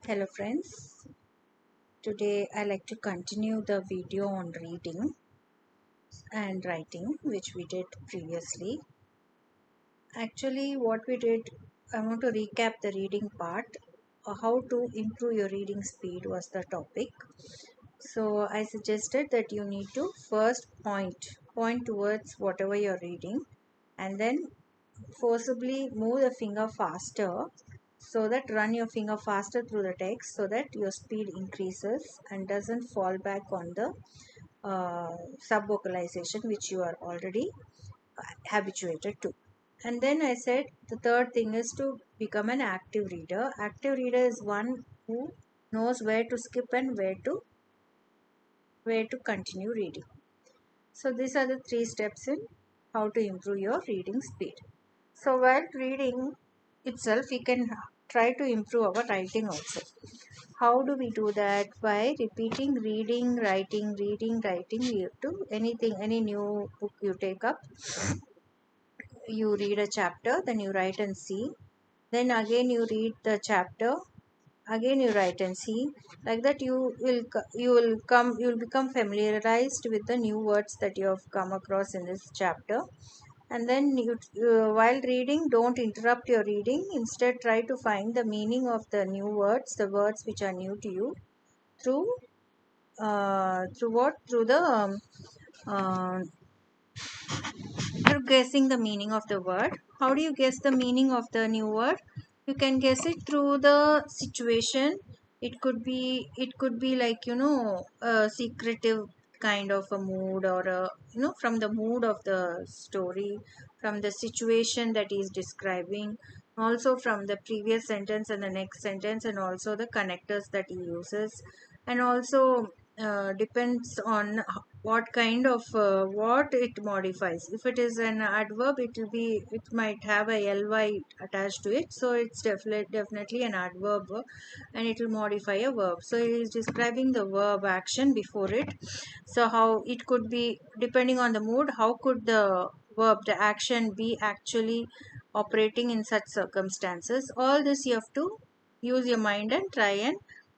Hello friends, today I like to continue the video on reading and writing which we did previously. Actually what we did, I want to recap the reading part. How to improve your reading speed was the topic. So I suggested that you need to first point towards whatever you're reading and then forcibly move the finger faster, so that run your finger faster through the text so that your speed increases and doesn't fall back on the sub vocalization which you are already habituated to. And then I said the third thing is to become an active reader. Active reader is one who knows where to skip and where to continue reading. So these are the three steps in how to improve your reading speed. So while reading itself, we can try to improve our writing also. How do we do that? By repeating reading, writing, reading, writing. You have to anything, any new book you take up, you read a chapter, then you write and see. Then again you read the chapter, again you write and see. Like that you will become familiarized with the new words that you have come across in this chapter. And then while reading, don't interrupt your reading. Instead, try to find the meaning of the new words, the words which are new to you, through through the uh, through guessing the meaning of the word. How do you guess the meaning of the new word? You can guess it through the situation. It could be like, a secretive kind of a mood, or from the mood of the story, from the situation that he is describing, also from the previous sentence and the next sentence, and also the connectors that he uses. And also depends on what kind of what it modifies. If it is an adverb, it might have a ly attached to it, so it's definitely an adverb, and it will modify a verb. So it is describing the verb action before it. So how it could be, depending on the mood, how could the action be actually operating in such circumstances. All this you have to use your mind and try and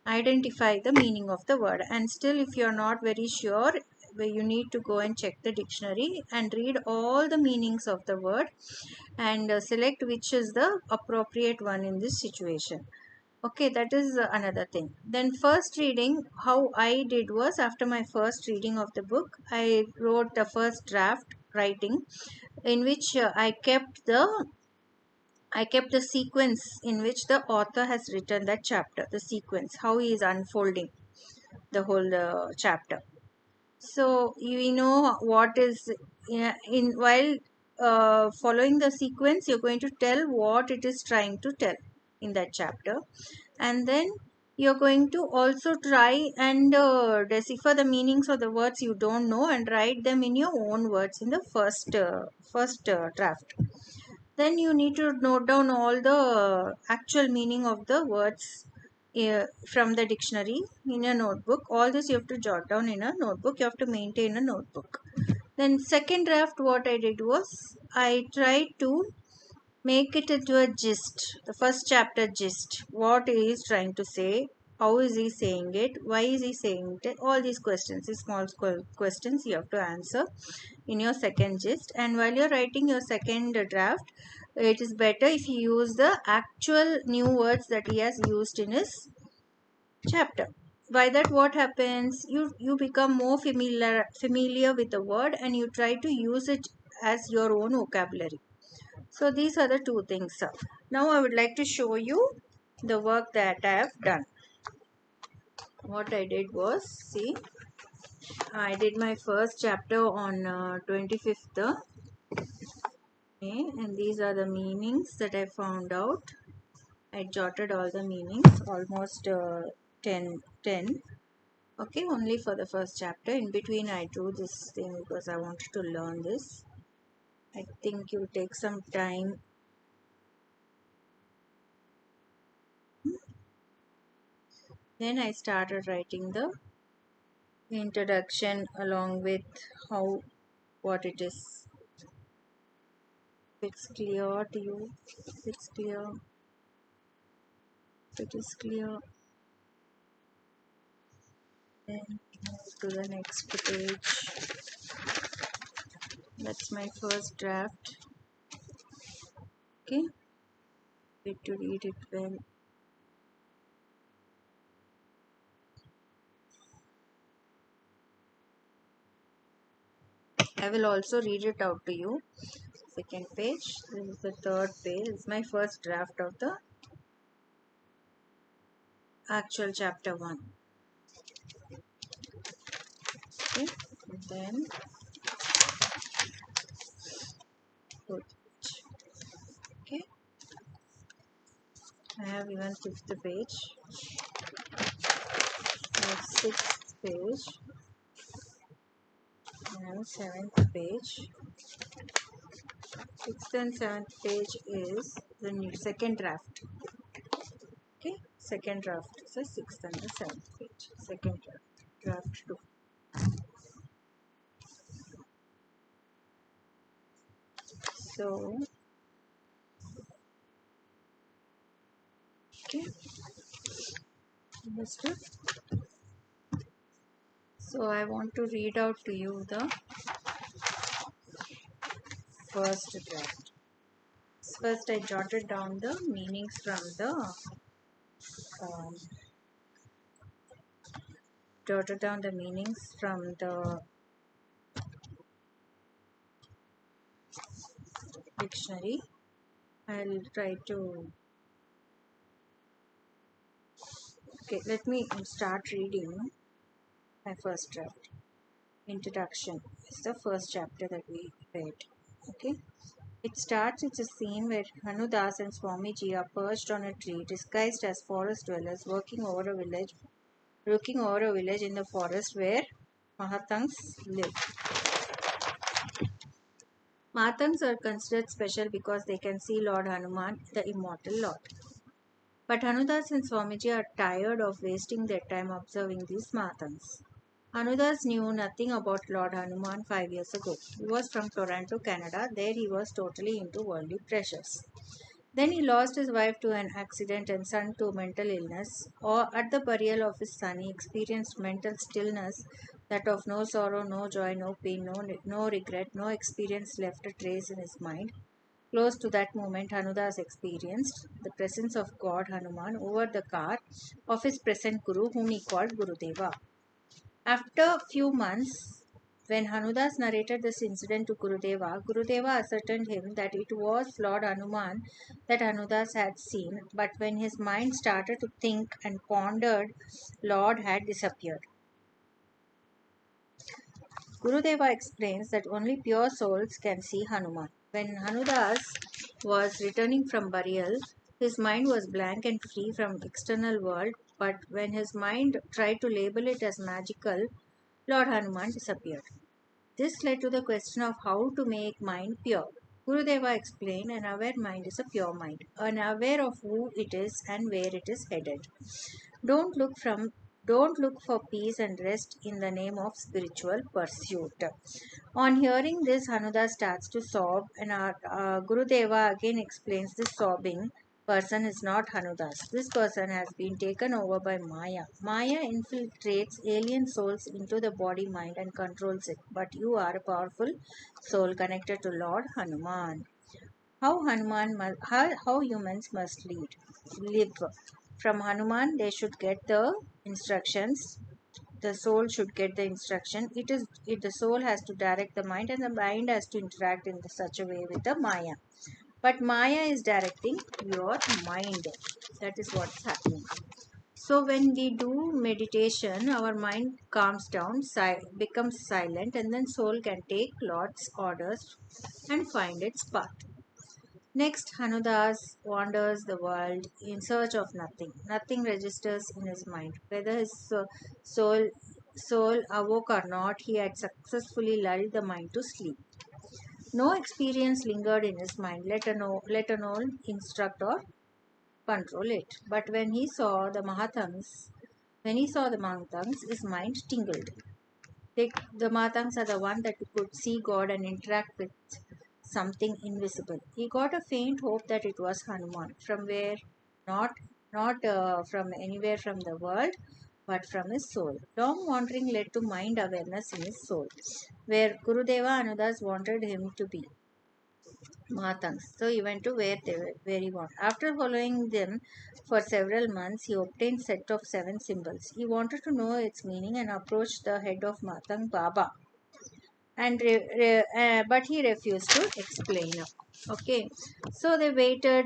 identify the meaning of the word. And still, if you are not very sure, you need to go and check the dictionary and read all the meanings of the word, and select which is the appropriate one in this situation. Okay, that is another thing. Then first reading, how I did was, after my first reading of the book, I wrote the first draft writing, in which I kept the sequence in which the author has written that chapter, the sequence, how he is unfolding the whole chapter. So you know what is in while following the sequence, you're going to tell what it is trying to tell in that chapter, and then you're going to also try and decipher the meanings of the words you don't know and write them in your own words in the first draft. Then you need to note down all the actual meaning of the words from the dictionary in a notebook. All this you have to jot down in a notebook. You have to maintain a notebook. Then second draft, what I did was, I tried to make it into a gist. The first chapter gist. What he is trying to say. How is he saying it? Why is he saying it? All these questions, these small questions you have to answer in your second gist. And while you're writing your second draft, it is better if you use the actual new words that he has used in his chapter. By that, what happens, you become more familiar with the word, and you try to use it as your own vocabulary. So these are the two things. Now I would like to show you the work that I have done. What I did was, see, I did my first chapter on 25th, okay, and these are the meanings that I found out. I jotted all the meanings, almost 10. Okay, only for the first chapter. In between I drew this thing because I wanted to learn this. I think you take some time. Then I started writing the introduction along with how, what it is. If it's clear to you, if it's clear, if it is clear. Then move to the next page. That's my first draft. Okay, need to read it well. I will also read it out to you. Second page. This is the third page. It's my first draft of the actual chapter 1. Okay, and then fourth page. Okay, I have even fifth page. I have sixth page and seventh page. Sixth and seventh page is the new second draft. Okay, second draft. So sixth and the seventh page. Second draft. Draft 2. So okay, understood. So I want to read out to you the first draft. First, I jotted down the meanings from the um, dictionary. I'll try to. Okay, let me start reading my first draft. Introduction is the first chapter that we read. Okay. It starts with a scene where Hanudas and Swamiji are perched on a tree disguised as forest dwellers looking over a village in the forest where Mahatangs live. Mahatangs are considered special because they can see Lord Hanuman, the immortal Lord. But Hanudas and Swamiji are tired of wasting their time observing these Mahatangs. Hanudas knew nothing about Lord Hanuman 5 years ago. He was from Toronto, Canada. There he was totally into worldly pleasures. Then he lost his wife to an accident and son to mental illness. Or at the burial of his son, he experienced mental stillness, that of no sorrow, no joy, no pain, no regret, no experience left a trace in his mind. Close to that moment, Hanudas experienced the presence of God Hanuman over the car of his present Guru, whom he called Gurudeva. After a few months, when Hanudas narrated this incident to Gurudeva, Gurudeva ascertained him that it was Lord Hanuman that Hanudas had seen, but when his mind started to think and pondered, Lord had disappeared. Gurudeva explains that only pure souls can see Hanuman. When Hanudas was returning from burial, his mind was blank and free from external world, but when his mind tried to label it as magical, Lord Hanuman disappeared. This led to the question of how to make mind pure. Gurudeva explained an aware mind is a pure mind, unaware of who it is and where it is headed. Don't look from don't look for peace and rest in the name of spiritual pursuit. On hearing this, Hanuda starts to sob, and our Gurudeva again explains this sobbing person is not Hanudas. This person has been taken over by Maya. Maya infiltrates alien souls into the body mind and controls it. But you are a powerful soul connected to Lord Hanuman. How humans must live. From Hanuman, they should get the instructions. The soul should get the instruction. The soul has to direct the mind, and the mind has to interact in such a way with the Maya. But Maya is directing your mind. That is what's happening. So when we do meditation, our mind calms down, becomes silent, and then soul can take Lord's orders and find its path. Next, Hanudas wanders the world in search of nothing. Nothing registers in his mind. Whether his soul awoke or not, he had successfully lulled the mind to sleep. No experience lingered in his mind, let alone instruct or control it. But when he saw the Mahatangs, his mind tingled. The Mahatangs are the one that could see God and interact with something invisible. He got a faint hope that it was Hanuman, from where, not from anywhere from the world, but from his soul. Long wandering led to mind awareness in his soul, where Gurudeva Anudas wanted him to be. Mahatangs. So he went to where he wanted. After following them for several months, he obtained set of 7 symbols. He wanted to know its meaning and approached the head of Matang Baba, but he refused to explain. Okay, so they waited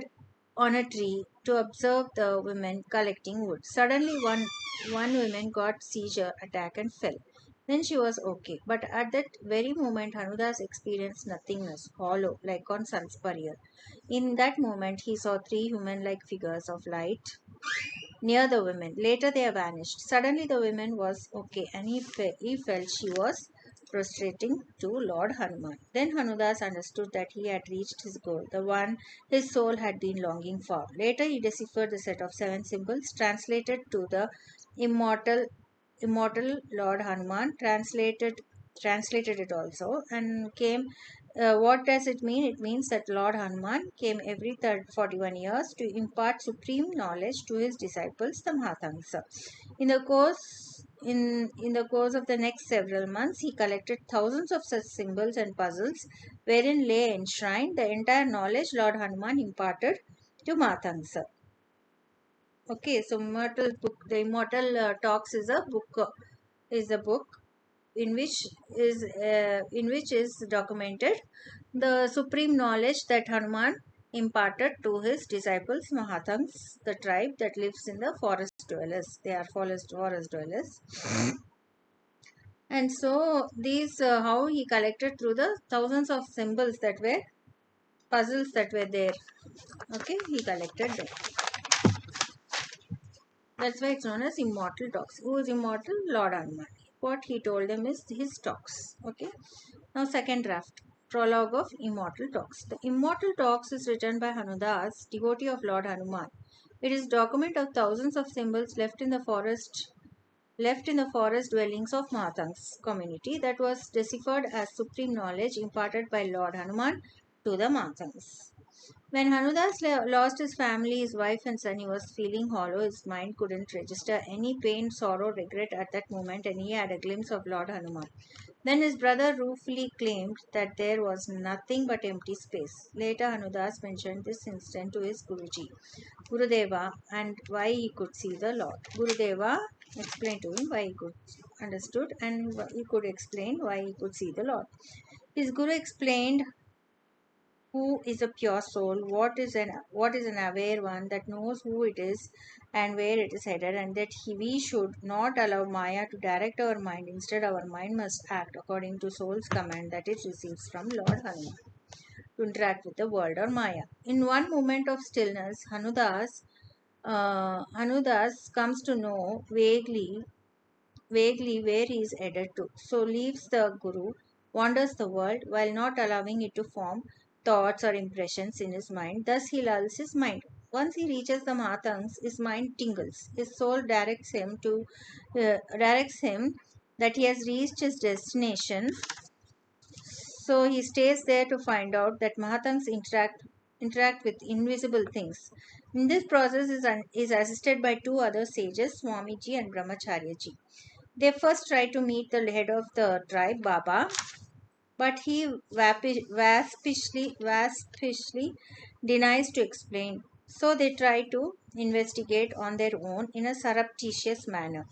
on a tree to observe the women collecting wood. Suddenly, one woman got seizure attack and fell. Then she was okay, but at that very moment, Hanudas experienced nothingness, hollow, like on Sansparya. In that moment, he saw 3 human-like figures of light near the women. Later they vanished. Suddenly the woman was okay and he felt she was prostrating to Lord Hanuman. Then Hanudas understood that he had reached his goal, the one his soul had been longing for. Later he deciphered the set of 7 symbols, translated to the immortal Lord Hanuman, translated it also, and came. What does it mean? It means that Lord Hanuman came every 41 years to impart supreme knowledge to his disciples, the Mahatangs. In the course of the next several months, he collected thousands of such symbols and puzzles, wherein lay enshrined the entire knowledge Lord Hanuman imparted to Mahatangs. Okay, so the Immortal Talks is a book in which is documented the supreme knowledge that Hanuman imparted to his disciples Mahatangs, the tribe that lives in the forest dwellers. They are forest dwellers. And so these how he collected through the thousands of symbols that were puzzles that were there. Okay, he collected them. That's why it's known as Immortal Talks. Who is immortal? Lord Hanuman. What he told them is his talks. Okay. Now, second draft. Prologue of Immortal Talks. The Immortal Talks is written by Hanudas, devotee of Lord Hanuman. It is document of thousands of symbols left in the forest dwellings of Mahatang's community that was deciphered as supreme knowledge imparted by Lord Hanuman to the Mahatangs. When Hanudas lost his family, his wife and son, he was feeling hollow. His mind couldn't register any pain, sorrow, regret at that moment, and he had a glimpse of Lord Hanuman. Then his brother ruefully claimed that there was nothing but empty space. Later, Hanudas mentioned this incident to his Guruji, Gurudeva, and why he could see the Lord. Gurudeva explained to him why he could understood and he could explain why he could see the Lord. His Guru explained who is a pure soul, what is an aware one that knows who it is and where it is headed, and that we should not allow Maya to direct our mind. Instead, our mind must act according to soul's command that it receives from Lord Hanuman to interact with the world or Maya. In one moment of stillness, Hanudas comes to know vaguely where he is headed to. So leaves the Guru, wanders the world while not allowing it to form thoughts or impressions in his mind. Thus he lulls his mind. Once he reaches the Mahatangs, his mind tingles. His soul directs him that he has reached his destination. So he stays there to find out that Mahatangs interact with invisible things. In this process is assisted by 2 other sages, Swamiji and Brahmacharyaji. They first try to meet the head of the tribe, Baba, but he waspishly denies to explain. So they try to investigate on their own in a surreptitious manner.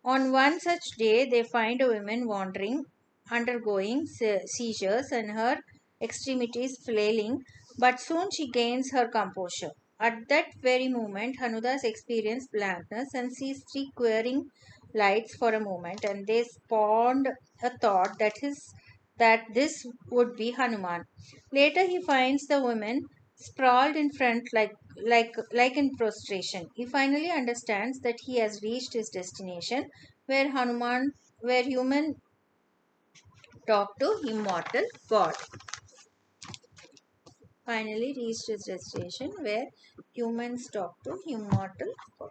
On one such day, they find a woman wandering, undergoing seizures and her extremities flailing, but soon she gains her composure. At that very moment, Hanudas experiences blankness and sees 3 queering lights for a moment, and they spawned a thought that this would be Hanuman. Later, he finds the woman sprawled in front like in prostration. He finally understands that he has reached his destination, where human talk to immortal God. Finally reached his destination where humans talk to immortal God.